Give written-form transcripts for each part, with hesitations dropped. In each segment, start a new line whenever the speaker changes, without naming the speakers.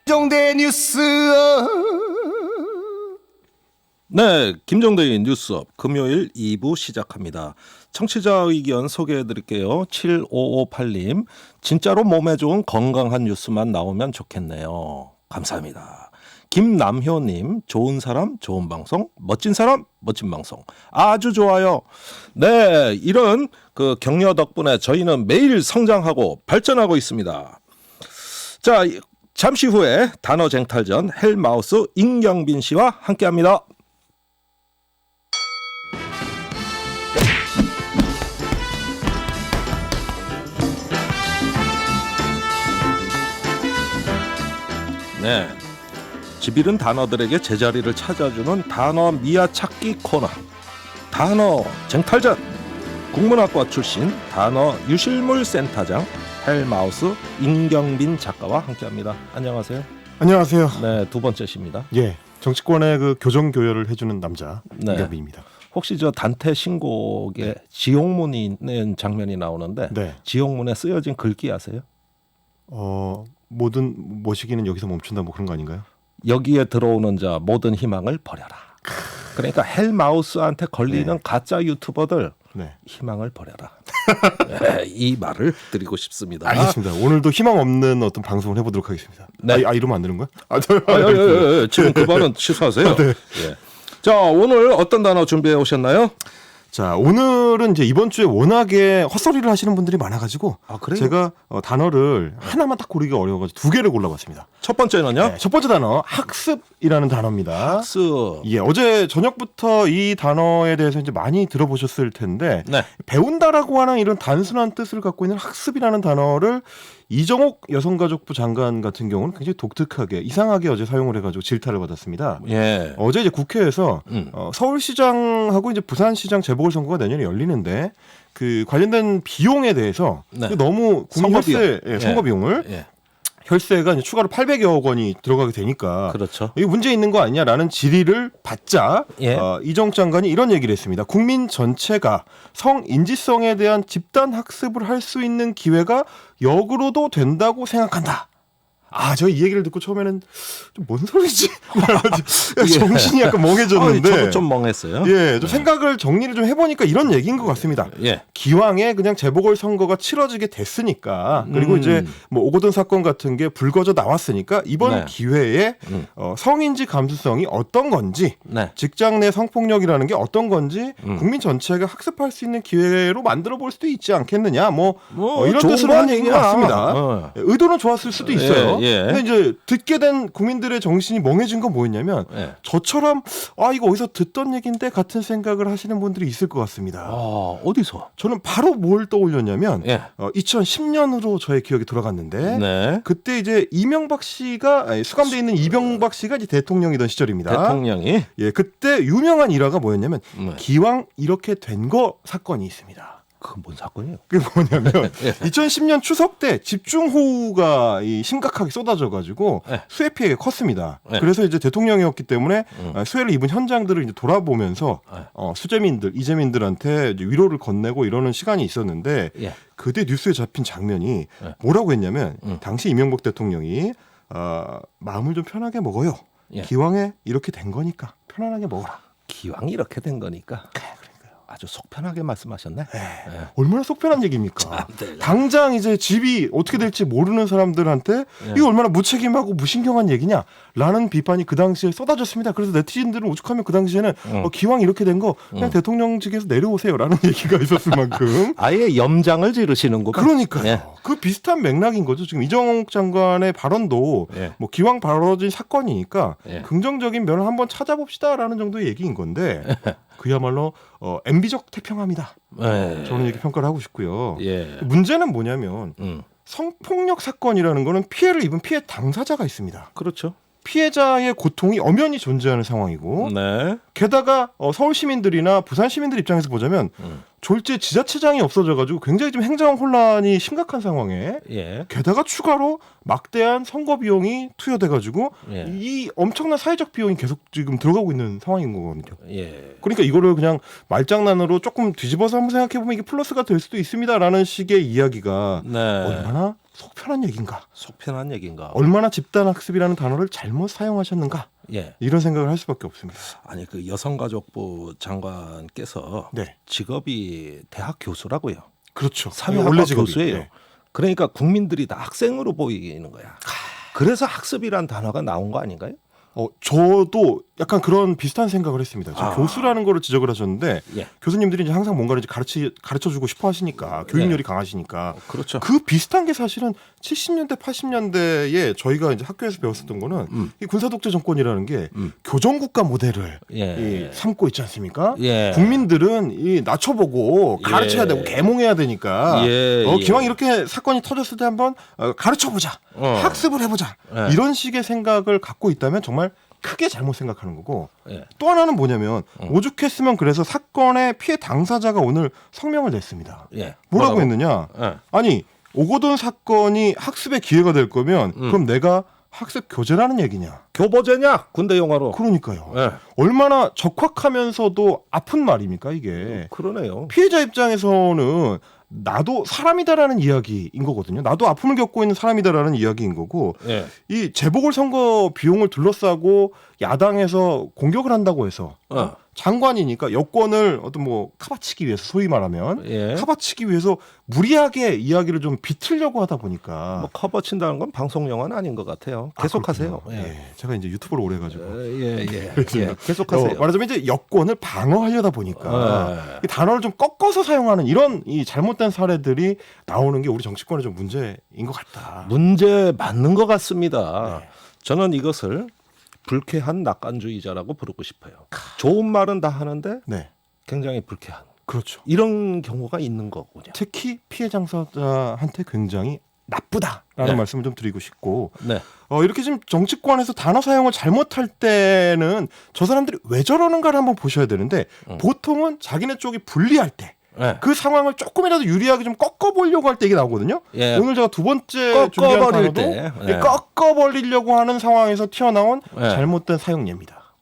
정대 뉴스.
네, 김정대의 뉴스업 금요일 2부 시작합니다. 청취자 의견 소개해드릴게요. 7558님, 진짜로 몸에 좋은 건강한 뉴스만 나오면 좋겠네요. 감사합니다. 김남효님, 좋은 사람 좋은 방송, 멋진 사람 멋진 방송, 아주 좋아요. 네, 이런 그 격려 덕분에 저희는 매일 성장하고 발전하고 있습니다. 자, 잠시 후에 단어 쟁탈전 헬마우스 임경빈 씨와 함께합니다. 네, 집 잃은 단어들에게 제자리를 찾아주는 단어 미아 찾기 코너, 단어 쟁탈전. 국문학과 출신 단어 유실물 센터장 헬마우스 임경빈 작가와 함께합니다. 안녕하세요.
안녕하세요.
네, 두 번째 시입니다.
예, 정치권의 그 교정 교열을 해주는 남자
네.
임경빈입니다.
혹시 저 단테 신곡에 지옥문이 있는 장면이 나오는데
네.
지옥문에 쓰여진 글귀 아세요?
모든 모시기는 여기서 멈춘다 뭐 그런 거 아닌가요?
여기에 들어오는 자 모든 희망을 버려라. 그러니까 헬마우스한테 걸리는
네.
가짜 유튜버들
네.
희망을 버려라. 네, 이 말을 드리고 싶습니다.
알겠습니다. 오늘도 희망 없는 어떤 방송을 해보도록 하겠습니다.
네.
이러면 안 되는 거야?
지금 그 말은 취소하세요.
네.
예. 자, 오늘 어떤 단어 준비해 오셨나요?
자, 오늘은 이제 이번 주에 워낙에 헛소리를 하시는 분들이 많아가지고
그래요?
제가 단어를 하나만 딱 고르기가 어려워가지고 두 개를 골라봤습니다.
첫 번째는요?
네, 첫 번째 단어 학습이라는 단어입니다.
학습.
예, 어제 저녁부터 이 단어에 대해서 이제 많이 들어보셨을 텐데
네.
배운다라고 하는 이런 단순한 뜻을 갖고 있는 학습이라는 단어를 이정옥 여성가족부 장관 같은 경우는 굉장히 독특하게 이상하게 어제 사용을 해가지고 질타를 받았습니다.
예.
어제 이제 국회에서
음.
서울시장하고 이제 부산시장 재보궐선거가 내년에 열리는데 그 관련된 비용에 대해서
네.
너무 국민
선거 비용.
혈세, 예, 선거 비용을
예.
혈세가 이제 추가로 800여억 원이 들어가게 되니까
그렇죠.
이게 문제 있는 거 아니냐라는 질의를 받자
예.
이정욱 장관이 이런 얘기를 했습니다. 국민 전체가 성인지성에 대한 집단 학습을 할 수 있는 기회가 역으로도 된다고 생각한다. 저 이 얘기를 듣고 처음에는 좀 뭔 소리지? 정신이 약간 멍해졌는데.
저도 좀 멍했어요.
예, 좀 생각을 정리를 좀 해보니까 이런 얘기인 것 같습니다.
예.
기왕에 그냥 재보궐 선거가 치러지게 됐으니까 그리고 이제 뭐 오거돈 사건 같은 게 불거져 나왔으니까 이번
네.
기회에 성인지 감수성이 어떤 건지
네.
직장 내 성폭력이라는 게 어떤 건지 국민 전체가 학습할 수 있는 기회로 만들어 볼 수도 있지 않겠느냐 뭐 이런
좋은
뜻으로 한
거
얘기인 것
아니냐.
같습니다. 의도는 좋았을 수도 있어요.
예.
근데 이제 듣게 된 국민들의 정신이 멍해진 건 뭐였냐면
예.
저처럼 이거 어디서 듣던 얘기인데 같은 생각을 하시는 분들이 있을 것 같습니다.
어디서?
저는 바로 뭘 떠올렸냐면
예.
2010년으로 저의 기억이 돌아갔는데
네.
그때 이제 이명박 씨가 수감돼 있는 이명박 씨가 이제 대통령이던 시절입니다.
대통령이
예, 그때 유명한 일화가 뭐였냐면
네.
기왕 이렇게 된 거 사건이 있습니다.
그건 뭔 사건이에요?
그게 뭐냐면
예.
2010년 추석 때 집중호우가 심각하게 쏟아져가지고
예.
수해 피해가 컸습니다.
예.
그래서 이제 대통령이었기 때문에 수해를 입은 현장들을 이제 돌아보면서
예.
수재민들, 이재민들한테 이제 위로를 건네고 이러는 시간이 있었는데
예.
그때 뉴스에 잡힌 장면이
예.
뭐라고 했냐면 당시 이명박 대통령이 마음을 좀 편하게 먹어요.
예.
기왕에 이렇게 된 거니까 편안하게 먹어라.
기왕 이렇게 된 거니까 아주 속 편하게 말씀하셨네.
얼마나 속 편한 얘기입니까?
네.
당장 이제 집이 어떻게 될지 모르는 사람들한테 이거 얼마나 무책임하고 무신경한 얘기냐라는 비판이 그 당시에 쏟아졌습니다. 그래서 네티즌들은 오죽하면 그 당시에는 기왕 이렇게 된 거 그냥 대통령직에서 내려오세요라는 얘기가 있었을 만큼
아예 염장을 지르시는구만.
그러니까요.
예.
그 비슷한 맥락인 거죠. 지금 이정욱 장관의 발언도
예.
뭐 기왕 벌어진 사건이니까
예.
긍정적인 면을 한번 찾아봅시다라는 정도의 얘기인 건데 그야말로 MB적 태평합니다.
예.
저는 이렇게 평가를 하고 싶고요.
예.
문제는 뭐냐면 성폭력 사건이라는 거는 피해를 입은 피해 당사자가 있습니다.
그렇죠.
피해자의 고통이 엄연히 존재하는 상황이고
네.
게다가 서울 시민들이나 부산 시민들 입장에서 보자면 졸지에 지자체장이 없어져가지고 굉장히 좀 행정 혼란이 심각한 상황에
예.
게다가 추가로 막대한 선거 비용이 투여돼가지고
예.
이 엄청난 사회적 비용이 계속 지금 들어가고 있는 상황인 거거든요.
예.
그러니까 이거를 그냥 말장난으로 조금 뒤집어서 한번 생각해보면 이게 플러스가 될 수도 있습니다라는 식의 이야기가
네.
얼마나 속 편한 얘기인가?
속 편한 얘기인가?
얼마나 집단학습이라는 단어를 잘못 사용하셨는가?
예.
이런 생각을 할 수밖에 없습니다.
아니 그 여성가족부 장관께서
네,
직업이 대학 교수라고요.
그렇죠.
사회학과
원래 직업이.
교수예요.
네.
그러니까 국민들이 다 학생으로 보이는 거야. 그래서 학습이란 단어가 나온 거 아닌가요?
저도 약간 그런 비슷한 생각을 했습니다.
아.
교수라는 거를 지적을 하셨는데
예.
교수님들이 이제 항상 뭔가를 이제 가르쳐주고 싶어 하시니까 교육열이 강하시니까
그렇죠.
그 비슷한 게 사실은 70년대, 80년대에 저희가 이제 학교에서 배웠었던 거는 이 군사독재 정권이라는 게 교정국가 모델을
예.
삼고 있지 않습니까?
예.
국민들은 이 낮춰보고 가르쳐야 되고 계몽해야 되니까 기왕 이렇게 사건이 터졌을 때 한번 가르쳐보자, 학습을 해보자 이런 식의 생각을 갖고 있다면 정말 크게 잘못 생각하는 거고
예.
또 하나는 뭐냐면 오죽했으면 그래서 사건의 피해 당사자가 오늘 성명을 냈습니다.
예.
뭐라고 했느냐?
예.
아니 오거돈 사건이 학습의 기회가 될 거면 그럼 내가 학습 교재라는 얘기냐?
교보제냐? 군대 용어로.
그러니까요.
예.
얼마나 적확하면서도 아픈 말입니까 이게?
그러네요.
피해자 입장에서는 나도 사람이다라는 이야기인 거거든요. 나도 아픔을 겪고 있는 사람이다라는 이야기인 거고
예.
이 재보궐선거 비용을 둘러싸고 야당에서 공격을 한다고 해서 장관이니까 여권을 어떤 뭐 카바치기 위해서 소위 말하면
예.
카바치기 위해서 무리하게 이야기를 좀 비틀려고 하다 보니까
뭐 커버 친다는 건 방송 영화는 아닌 것 같아요. 계속하세요.
그렇군요. 예. 제가 이제 유튜브를 오래 해가지고
예. 계속하세요.
말하자면 이제 여권을 방어하려다 보니까 이 단어를 좀 꺾어서 사용하는 이런 이 잘못된 사례들이 나오는 게 우리 정치권의 좀 문제인 것 같다.
문제 맞는 것 같습니다.
네.
저는 이것을 불쾌한 낙관주의자라고 부르고 싶어요. 좋은 말은 다 하는데
네,
굉장히 불쾌한
그렇죠.
이런 경우가 있는 거군요.
특히 피해 당사자한테 굉장히 나쁘다라는
네.
말씀을 좀 드리고 싶고
네.
이렇게 지금 정치권에서 단어 사용을 잘못할 때는 저 사람들이 왜 저러는가를 한번 보셔야 되는데 보통은 자기네 쪽이 불리할 때 그
네.
상황을 조금이라도 유리하게 좀 꺾어보려고 할 때 이게 나오거든요.
예.
오늘 제가 두 번째 준비한
꺾어버릴
단어도
때. 예.
꺾어버리려고 하는 상황에서 튀어나온
예.
잘못된 사용예입니다.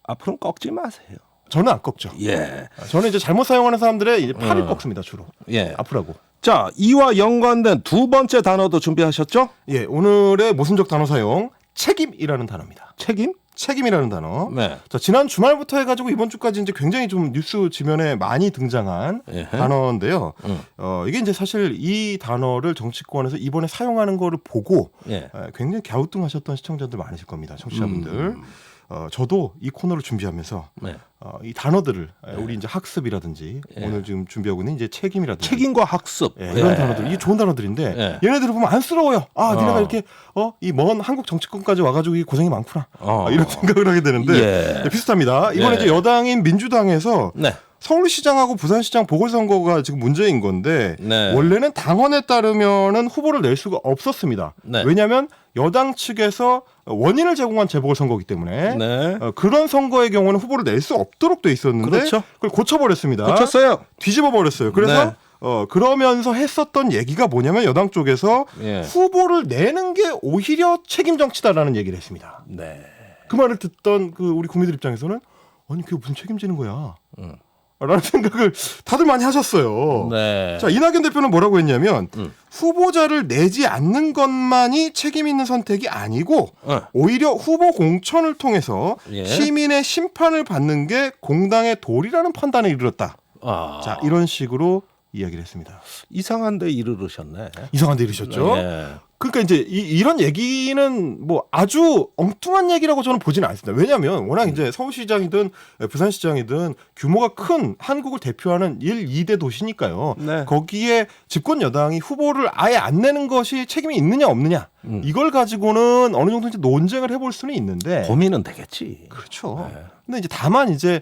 앞으로는 꺾지 마세요.
저는 안 꺾죠.
예.
저는 이제 잘못 사용하는 사람들의 이제 팔을 꺾습니다 주로.
예.
아프라고.
자, 이와 연관된 두 번째 단어도 준비하셨죠?
예, 오늘의 모순적 단어 사용 책임이라는 단어입니다.
책임?
책임이라는 단어.
네.
자, 지난 주말부터 해가지고 이번 주까지 이제 굉장히 좀 뉴스 지면에 많이 등장한
에헤.
단어인데요. 이게 이제 사실 이 단어를 정치권에서 이번에 사용하는 거를 보고
예.
굉장히 갸우뚱하셨던 시청자들 많으실 겁니다. 청취자분들. 저도 이 코너를 준비하면서
네.
이 단어들을 우리 이제 학습이라든지 오늘 지금 준비하고 있는 이제 책임이라든지
책임과 학습.
이런 단어들, 이게 좋은 단어들인데 얘네들을 보면 안쓰러워요. 니네가 이렇게 이 먼 한국 정치권까지 와가지고 이 고생이 많구나. 이런 생각을 하게 되는데 비슷합니다. 이번에 이제 여당인 민주당에서
네.
서울시장하고 부산시장 보궐선거가 지금 문제인 건데
네.
원래는 당헌에 따르면은 후보를 낼 수가 없었습니다.
네.
왜냐하면 여당 측에서 원인을 제공한 재보궐선거이기 때문에
네.
그런 선거의 경우는 후보를 낼 수 없도록 돼 있었는데
그렇죠.
그걸 고쳐버렸습니다.
고쳤어요.
뒤집어 버렸어요. 그래서
네.
그러면서 했었던 얘기가 뭐냐면 여당 쪽에서
예.
후보를 내는 게 오히려 책임 정치다라는 얘기를 했습니다.
네.
그 말을 듣던 그 우리 국민들 입장에서는 아니 그게 무슨 책임지는 거야? 라는 생각을 다들 많이 하셨어요.
네.
자, 이낙연 대표는 뭐라고 했냐면 후보자를 내지 않는 것만이 책임 있는 선택이 아니고 오히려 후보 공천을 통해서
예.
시민의 심판을 받는 게 공당의 도리라는 판단에 이르렀다.
아.
자, 이런 식으로 이야기를 했습니다.
이상한데 이르르셨네.
이상한 데 이르셨죠?
네.
그러니까 이제 이런 얘기는 뭐 아주 엉뚱한 얘기라고 저는 보지는 않습니다. 왜냐하면 워낙 이제 서울시장이든 부산시장이든 규모가 큰 한국을 대표하는 1, 2대 도시니까요.
네.
거기에 집권 여당이 후보를 아예 안 내는 것이 책임이 있느냐 없느냐 이걸 가지고는 어느 정도 이제 논쟁을 해볼 수는 있는데
고민은 되겠지.
그렇죠.
네.
근데 이제 다만 이제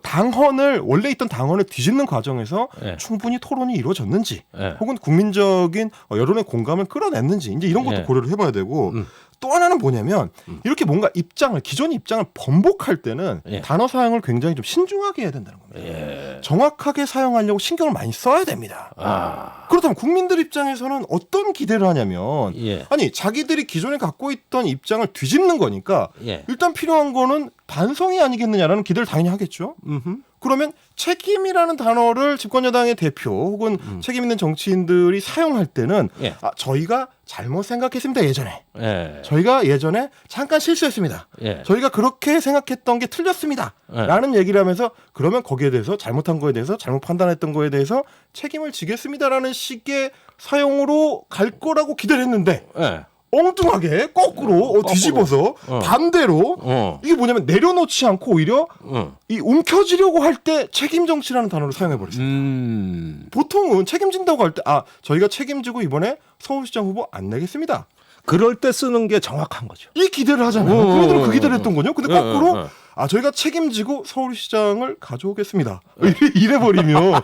당헌을 원래 있던 당헌을 뒤집는 과정에서
네.
충분히 토론이 이루어졌는지
네.
혹은 국민적인 여론의 공감을 끌어냈는지 이제 이런 것도
네.
고려를 해봐야 되고 또 하나는 뭐냐면 이렇게 뭔가 기존 입장을 번복할 때는
예.
단어 사용을 굉장히 좀 신중하게 해야 된다는 겁니다.
예.
정확하게 사용하려고 신경을 많이 써야 됩니다. 그렇다면 국민들 입장에서는 어떤 기대를 하냐면
예.
아니 자기들이 기존에 갖고 있던 입장을 뒤집는 거니까
예.
일단 필요한 거는 반성이 아니겠느냐라는 기대를 당연히 하겠죠. 그러면 책임이라는 단어를 집권여당의 대표 혹은 책임 있는 정치인들이 사용할 때는
예.
저희가 잘못 생각했습니다. 예전에
예.
저희가 예전에 잠깐 실수했습니다.
예.
저희가 그렇게 생각했던 게 틀렸습니다.
예.
라는 얘기를 하면서 그러면 거기에 대해서 잘못한 거에 대해서 잘못 판단했던 거에 대해서 책임을 지겠습니다라는 식의 사용으로 갈 거라고 기대를 했는데
예.
엉뚱하게 거꾸로 뒤집어서 반대로 이게 뭐냐면 내려놓지 않고 오히려 이 움켜쥐려고 할 때 책임 정치라는 단어를 사용해 버렸습니다. 보통은 책임진다고 할 때 저희가 책임지고 이번에 서울시장 후보 안 내겠습니다.
그럴 때 쓰는 게 정확한 거죠.
이 기대를 하잖아요. 그들은 그 기대를 했던 거죠. 근데 거꾸로 저희가 책임지고 서울시장을 가져오겠습니다. 이래 버리면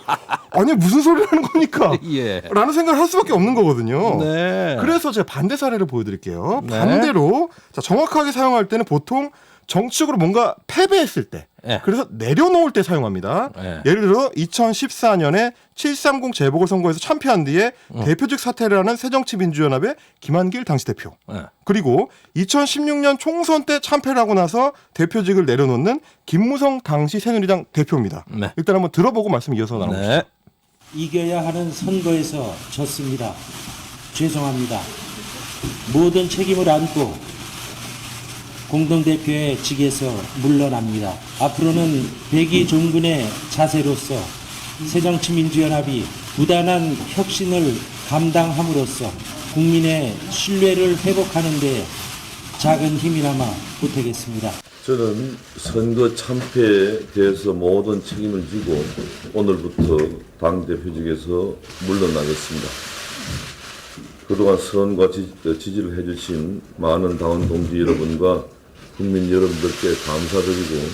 아니 무슨 소리를 하는 겁니까?
예.
라는 생각을 할 수밖에 없는 거거든요.
네.
그래서 제가 반대 사례를 보여드릴게요.
네.
반대로 정확하게 사용할 때는 보통 정치적으로 뭔가 패배했을 때
예.
그래서 내려놓을 때 사용합니다.
예.
예를 들어 2014년에 730 재보궐선거에서 참패한 뒤에 대표직 사퇴를 하는 새정치민주연합의 김한길 당시 대표.
예.
그리고 2016년 총선 때 참패를 하고 나서 대표직을 내려놓는 김무성 당시 새누리당 대표입니다.
네.
일단 한번 들어보고 말씀 이어서 나눠보시죠.
네.
이겨야 하는 선거에서 졌습니다. 죄송합니다. 모든 책임을 안고 공동대표의 직에서 물러납니다. 앞으로는 백의종군의 자세로서 새정치민주연합이 부단한 혁신을 감당함으로써 국민의 신뢰를 회복하는 데 작은 힘이나마 보태겠습니다.
저는 선거 참패에 대해서 모든 책임을 지고 오늘부터 당대표직에서 물러나겠습니다. 그동안 선과 지지를 해주신 많은 당원 동지 여러분과 국민 여러분들께 감사드리고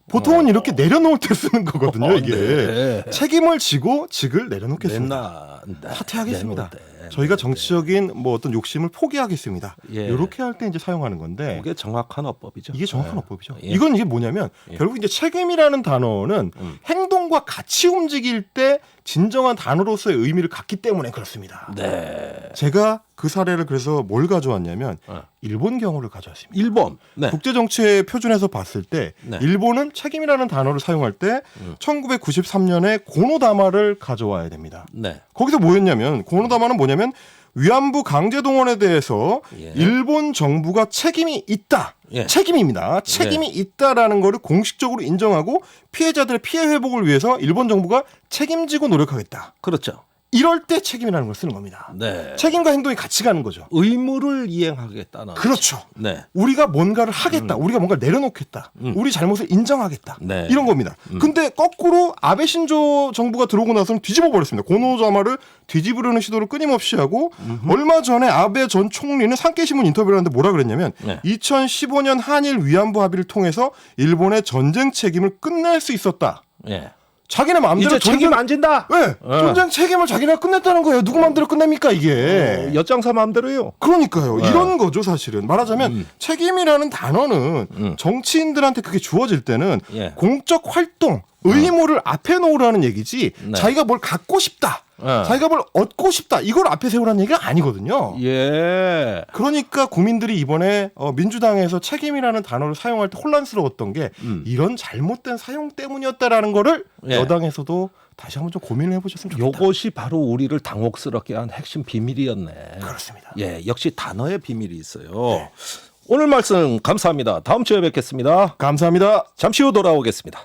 보통은 이렇게 내려놓을 때 쓰는 거거든요. 이게
네.
책임을 지고 직을 내려놓겠습니다.
네.
사퇴하겠습니다.
네.
저희가 정치적인 어떤 욕심을 포기하겠습니다.
예.
이렇게 할 때 이제 사용하는 건데
그게 정확한 어법이죠.
이게 정확한
네.
어법이죠.
예.
이건 이게 뭐냐면 결국 이제 책임이라는 단어는 행동과 같이 움직일 때 진정한 단어로서의 의미를 갖기 때문에 그렇습니다.
네.
제가 그 사례를 그래서 뭘 가져왔냐면 일본 경우를 가져왔습니다.
일본. 네.
국제 정치의 표준에서 봤을 때
네.
일본은 책임이라는 단어를 사용할 때 1993년에 고노다마를 가져와야 됩니다.
네.
거기서 뭐였냐면 고노다마는 뭐냐면 위안부 강제 동원에 대해서
예.
일본 정부가 책임이 있다.
예.
책임입니다. 책임이 있다라는 거를 공식적으로 인정하고 피해자들의 피해 회복을 위해서 일본 정부가 책임지고 노력하겠다.
그렇죠.
이럴 때 책임이라는 걸 쓰는 겁니다.
네.
책임과 행동이 같이 가는 거죠.
의무를 이행하겠다는.
그렇죠.
네.
우리가 뭔가를 하겠다. 우리가 뭔가를 내려놓겠다. 우리 잘못을 인정하겠다.
네.
이런 겁니다. 근데 거꾸로 아베 신조 정부가 들어오고 나서는 뒤집어 버렸습니다. 고노자마를 뒤집으려는 시도를 끊임없이 하고 얼마 전에 아베 전 총리는 산케이신문 인터뷰를 하는데 뭐라 그랬냐면
네.
2015년 한일 위안부 합의를 통해서 일본의 전쟁 책임을 끝낼 수 있었다.
예.
자기네 마음대로
이제 책임 안 진다.
네, 전쟁 책임을 자기네가 끝냈다는 거예요. 누구 마음대로 끝냅니까 이게?
엿장사 마음대로요.
그러니까요. 이런 거죠, 사실은. 말하자면 책임이라는 단어는 정치인들한테 그게 주어질 때는
예.
공적 활동, 의무를 앞에 놓으라는 얘기지
네.
자기가 뭘 갖고 싶다. 자기가 뭘 얻고 싶다. 이걸 앞에 세우라는 얘기가 아니거든요.
예.
그러니까 국민들이 이번에 민주당에서 책임이라는 단어를 사용할 때 혼란스러웠던 게 이런 잘못된 사용 때문이었다라는 거를
예.
여당에서도 다시 한번 좀 고민을 해보셨으면 좋겠다.
요것이 바로 우리를 당혹스럽게 한 핵심 비밀이었네.
그렇습니다.
예, 역시 단어의 비밀이 있어요. 오늘 말씀 감사합니다. 다음 주에 뵙겠습니다.
감사합니다.
잠시 후 돌아오겠습니다.